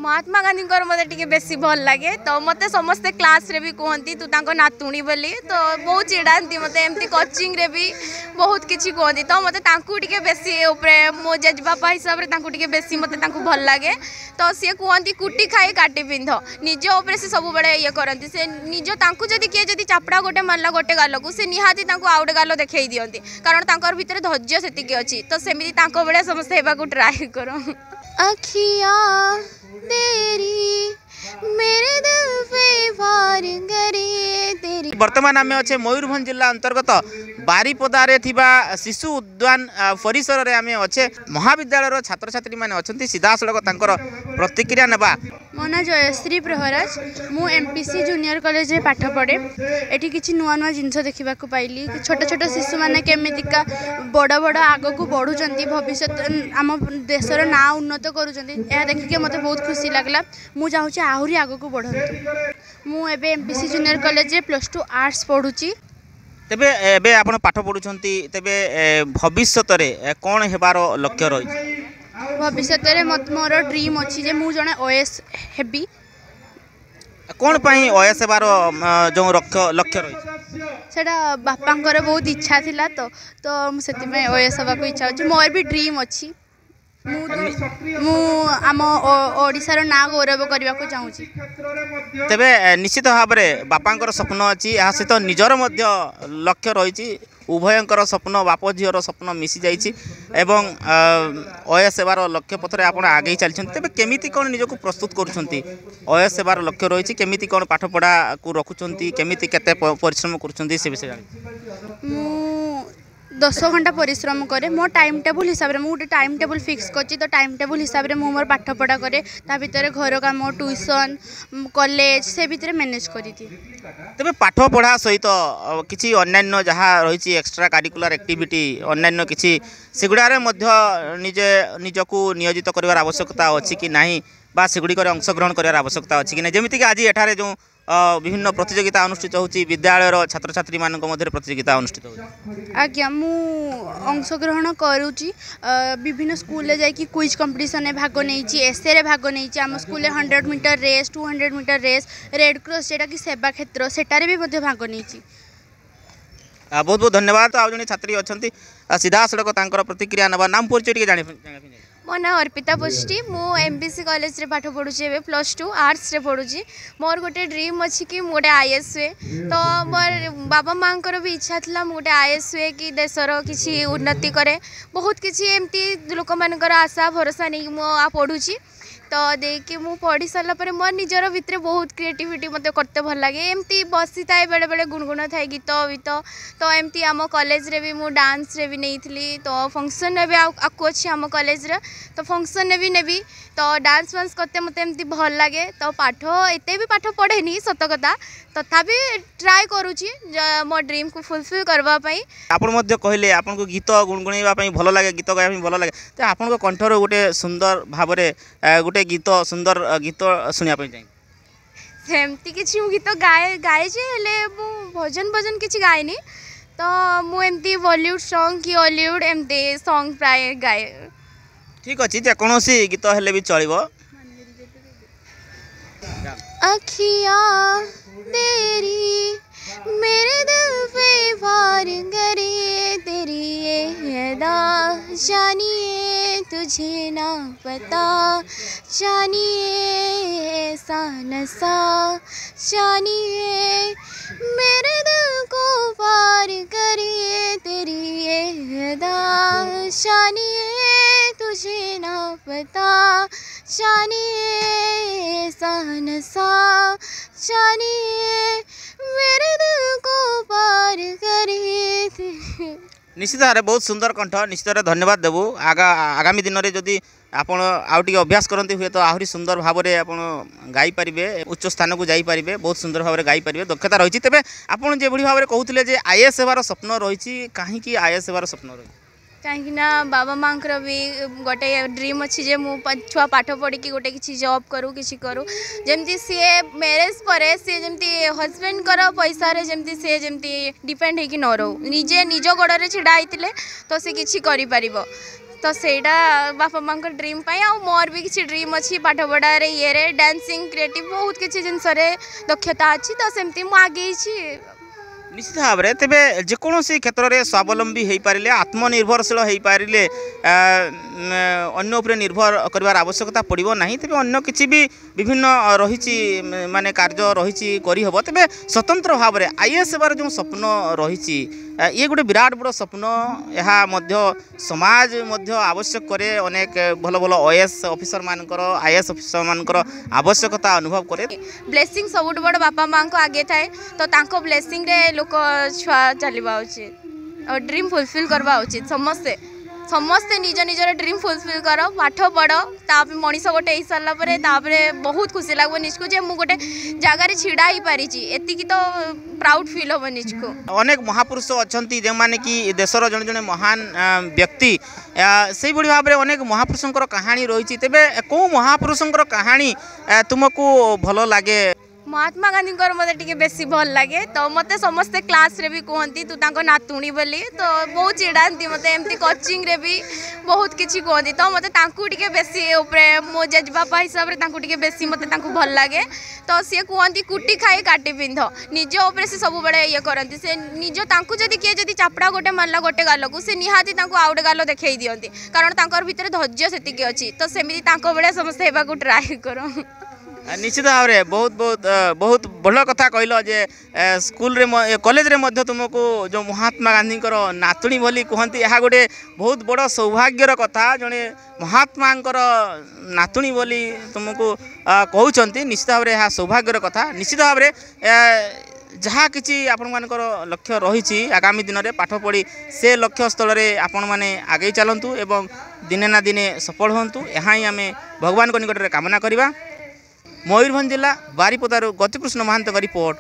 महात्मा गांधी मत टे बेसी भल लगे तो मत समस्ते क्लास रे भी कहती तू तांको नातुणी बोली तो बहुत चिड़ाती मत एमती कोचिंग रे भी बहुत किसी कहती तो मत टे बेसी मो जेजबापा हिसाब से टे बेसी मत भल लगे तो सी कहती कुटी खाई काटी पिंध निज उपर से सब बड़े ये करती से निज जदि किए जदि चापड़ा गोटे मारला गोटे गाल को से निहाती आउ गोटे गाल देखई दिखती कारण भितर धैर्य से अच्छी तो सेमती बड़े समस्ते ट्राए कर अखिया तेरी मेरे दिल पे वार करे तेरी। वर्तमान आम अच्छे मयूरभंज जिला अंतर्गत बारीपदारे थिबा शिशु उद्यान परिसर रे आमे अच्छे महाविद्यालय छात्र छात्री माने अछंती सीधा सड़क तांकर प्रतिक्रिया नेबा। मो ना जयश्री प्रहराज मु एमपीसी जूनियर कॉलेज रे पाठ पढ़े एठी किछि नुआ नुआ जिनस देखा पाइली छोट छोट शिशु माने केमितिका बड़ बड़ आग को बढ़ुचंती भविष्य आम देशर ना उन्नत करूचंती या देखिके मते बहुत खुशी लागला मु चाहूची आहुरी आग को बढ़ंतु। मु एबे एमपीसी जूनियर कॉलेज रे +2 आर्ट्स पढुची। तेबे एबे आपण पाठ पढुचंती तेबे भविष्य रे कोन हेबार लक्ष्य रही? भविष्य मोर ड्रीम अच्छी जे मु जने ओएस हेबी। कौन पाई ओएस हेबार जो लक्ष्य रही? सेटा बापांकर बहुत इच्छा थिला तो सेति में ओएस हेबा को इच्छा अछि मोर भी ड्रीम अच्छी मु आम ओडिशार ना गौरव करबा को चाहूची। तेबे निश्चित भाव में बापांकर स्वप्न अच्छी या सहित निजर मध्य लक्ष्य रही उभयंकर स्वप्न बाप झीर स्वप्न मिसी जाइए एवं ओएस सेवार लक्ष्य पथरे आप आगे चलते तेज केमिति कौन निजक प्रस्तुत करुँच ओएस सेवार लक्ष्य रही केमिति कौन पाठ पढ़ा को रखुंट केमिति केते परिश्रम करुँच से विषय जानी 10 घंटा परिश्रम करे मो टाइम टेबल हिसाब रे मु गोटे टाइम टेबल फिक्स करछि तो टाइम टेबल हिसाब रे मु मोर पाठ पढ़ा करे ता भीतर घर काम ट्यूशन कॉलेज से भीतर मैनेज करी थी। तबे पाठ पढ़ा सहित किछि अन्यान्य जहाँ रही एक्स्ट्रा करिकुलर एक्टिविटी अन्यान्य किछि सेगुडारे मध्य निजको नियोजित करिवार आवश्यकता अछि कि नाही बा सेगुडी करे अंशग्रहण करिवार आवश्यकता अछि कि नाही जेमिति कि आज एठारे जो विभिन्न प्रतियोगिता अनुष्ठित होची विद्यालय छात्र छात्री मानक मध्य प्रतियोगिता अनुष्ठित होची। आज्ञा मु अंशग्रहण करूची विभिन्न स्कूल ले जाई कि क्विज कंपटीशन में भाग नेइची एसए रे भाग नेइची आम school 100 metre race 200 metre race red cross जेटा कि सेवा क्षेत्र सेटारे भी मध्य भाग नेइची। बहुत बहुत धन्यवाद। आ जने छात्री अछंती सीधा सड़क तांकर प्रतिक्रिया नबा नाम परिचय टिके जानि मो ना अर्पिता पुष्टि मु एमपीसी कॉलेज रे पाठ पढ़ुची एबे +2 आर्ट्स रे पढ़ुची मोर गोटे ड्रीम अछि कि मु गोटे आईएएस हुए तो मोर बाबा मांकर भी इच्छा थिला मु गोटे आईएएस हुए कि देशर किछि उन्नति करे बहुत किछि एमती लोक मानकर आशा भरोसा नहीं मु पढ़ुची तो देखिए मु पढ़ी सारा पर मोर निजर भितर बहुत क्रिएटिविटी मत करते भल लगे एमती बसी थाए बेले बेले गुणगुण थाए गीत वीत तो एमती आम कॉलेज रे भी मु डांस रे भी नहीं थी तो फंक्शन रे भी आकु अच्छी आम कॉलेज रे तो फंक्शन रे भी नेबी तो डांस वांस करते मत एमती भल लगे तो पाठ एते भी पाठ पढ़ेनी सत कथा तथापि ट्राए करूची मो ड्रीम को फुलफिल करबा पई। आपण मध्य कहले आपण को गीत गुणगुणैबा पई भल लागे गीत गाय पई भल लागे त आपण को कंठर गोटे सुंदर भाव रे गोटे गीत सुंदर गीत सुनिया पई जाई सेमती किछि गीत गाए जे हेले मु भजन भजन किछि गायनी तो मु एमती बॉलीवुड सॉन्ग कि हॉलीवुड एमती सॉन्ग प्राय गाए। ठीक अछि जे कोनोसी गीत हेले भी चलिबो। अखियाँ तेरी मेरे दिल पे वार करे तेरी ये अदा जानिए तुझे ना पता जानिए ऐसा नशा जानिए मेरे दिल को पार करे तेरी ये अदा जानिए तुझे ना पता जानिए ऐसा नशा जानिए मेरे दिल को पार करे थे। निश्चित भाव बहुत सुंदर कंठ निश्चित धन्यवाद देवु आगामी दिन में जदि आपण आउ टिके अभ्यास करते हुए तो आहरी सुंदर भाव में आपण गाई पारे उच्च स्थान को जाई पारे बहुत सुंदर भाव में गाई पारे दक्षता रही तेज आपड़ जो भाव में कहते जे आईएएस हेबार स्वप्न रही कहीं आईएएस हेबार स्वप्न रही कहीं बाबा माँ भी गोटे ड्रीम अच्छी जे मु छुआ पाठ पढ़ी गोटे किसी जॉब करूँ किसी करूँ जमती सी मैरेज पर सी जमती हजबैंड पैसा जमती सी जमती डिपेंड होगी न रो निजे निज गोड़े छिड़ा होते तो सी किसी कर तो सेटा बापा माँ ड्रीम पाई आ मोर भी किसी ड्रीम अच्छी पाठ पढ़ारे ये डांसिंग क्रिएटिव बहुत किसी जिनस दक्षता अच्छी तो सेमती मुझे आगे निश्चित भाव में तेरे जेकोसी क्षेत्र में स्वावलम्बी हो पारे आत्मनिर्भरशील हो पारे अन्य उपर निर्भर कर आवश्यकता पड़ो ना तेज अन्य किसी भी विभिन्न रही माने कार्य रही करहब तेज स्वतंत्र भाव में आईएएस सेवार जो स्वप्न रही ये गोटे विराट बड़ स्वप्न यह समाज आवश्यक करे अनेक भल भल आईएएस ऑफिसर मानकर आईएएस ऑफिसर मानकर आवश्यकता अनुभव करे ब्लेसिंग सब बड़ बापा माँ को आगे थाए तो तांको ब्लेसिंग रे लोक छुआ चलवा उचित और ड्रीम फुलफिल करवा उचित समस्ते समस्ते निज निजर ड्रीम फुलफिल कर पाठ पढ़ ताप मनीष गोटे हो सारापर बहुत खुशी लगे निजको जे मु गोटे जगार छिड़ा ही पारी एतिकी तो प्राउड फील हम निजको अनेक महापुरुष अच्छा जो मैंने कि देशर जड़े जड़े महान व्यक्ति से भाव में अनेक महापुरुषों कहानी रही तेरे कौ महापुरुषों कहानी तुमको भल लगे महात्मा गांधी मत टे बेसी भल लगे तो मत समस्ते क्लास रे भी कहती तू तांको नातुणी बोली तो बहुत चिड़ाती मत एमती कोचिंग रे भी बहुत किसी कहती तो मत टे बेसी मो जेजबापा हिसाब से बेसी मत भल लगे तो सी कहती कुटी खाई काटी पिंध निज उपर से सब बड़े ये करती से निज जदि किए जदि चापड़ा गोटे मारला गोटे गाल को से निहाती आउ गोटे गाल देखई दिखती कारण भितर धैर्य सेतिक अच्छी तो सेमती बेड़े समस्ते होगा ट्राए कर निश्चित भाव में बहुत बहुत बहुत भल कथा कहल जे स्कूल रे कॉलेज रे मध्य तुमको जो महात्मा गांधी नातुणी बोली कहती यह गोटे बहुत बड़ सौभाग्यर कथा जड़े महात्मा नातुणी बोली तुमको कहते निश्चित भाव में यह सौभाग्यर कथा निश्चित भाव में जहाँ किसी आपण मानकर लक्ष्य रही आगामी दिन में पाठ पढ़ी से लक्ष्य स्थल में आपण मैंने आगे चलतु एवं दिने ना दिने सफल हूँ यहाँ ही आम भगवान निकट में कामना करवा। मयूरभंज जिला बारिपदारू गतिकृष्ण महांत रिपोर्ट।